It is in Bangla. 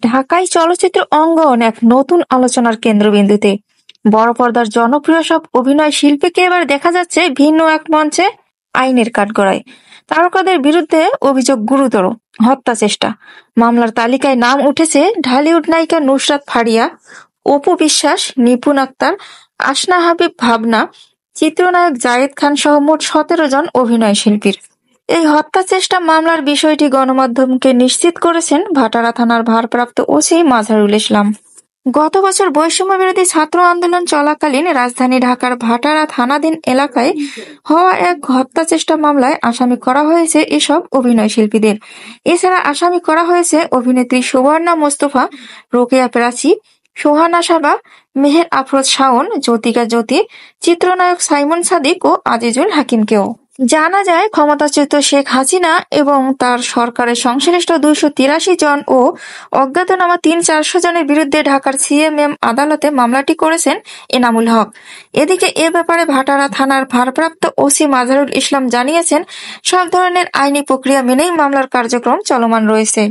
ঢাকায় চলচ্চিত্র অঙ্গন এক নতুন আলোচনার কেন্দ্রবিন্দুতে। বড় পর্দার জনপ্রিয় সব অভিনয় শিল্পীকে এবার দেখা যাচ্ছে ভিন্ন এক মঞ্চে, আইনের কাঠগড়ায়। তারকাদের বিরুদ্ধে অভিযোগ গুরুতর: হত্যা চেষ্টা। মামলার তালিকায় নাম উঠেছে ঢালিউড নায়িকা নুসরাত ফারিয়া, অপু বিশ্বাস, নিপুণ আক্তার, আসনা হাবিব ভাবনা, চিত্রনায়ক জায়েদ খান সহ মোট 17 জন অভিনয় শিল্পীর। এই হত্যা চেষ্টা মামলার বিষয়টি গণমাধ্যমকে নিশ্চিত করেছেন ভাটারা থানার ভারপ্রাপ্ত ওসি মাজহারুল ইসলাম। গত বছর বৈষম্য বিরোধী ছাত্র আন্দোলন চলাকালীন রাজধানী ঢাকার ভাটারা থানাধীন এলাকায় হওয়া এক হত্যা চেষ্টা মামলায় আসামি করা হয়েছে এসব অভিনয় শিল্পীদের। এছাড়া আসামি করা হয়েছে অভিনেত্রী সুবর্ণা মোস্তফা, রোকেয়া প্রাচী, সোহানা সাবা, মেহের আফরোজ শাওন, জ্যোতিকা জ্যোতি, চিত্রনায়ক সাইমন সাদিক ও আজিজুল হাকিমকেও। জানা যায়, ক্ষমতাচ্যুত শেখ হাসিনা এবং তার সরকারের সংশ্লিষ্ট 283 জন ও অজ্ঞাতনামা 300-400 জনের বিরুদ্ধে ঢাকার সিএমএম আদালতে মামলাটি করেছেন এনামুল হক। এদিকে এ ব্যাপারে ভাটারা থানার ভারপ্রাপ্ত ওসি মাজহারুল ইসলাম জানিয়েছেন, সব ধরনের আইনি প্রক্রিয়া মেনেই মামলার কার্যক্রম চলমান রয়েছে।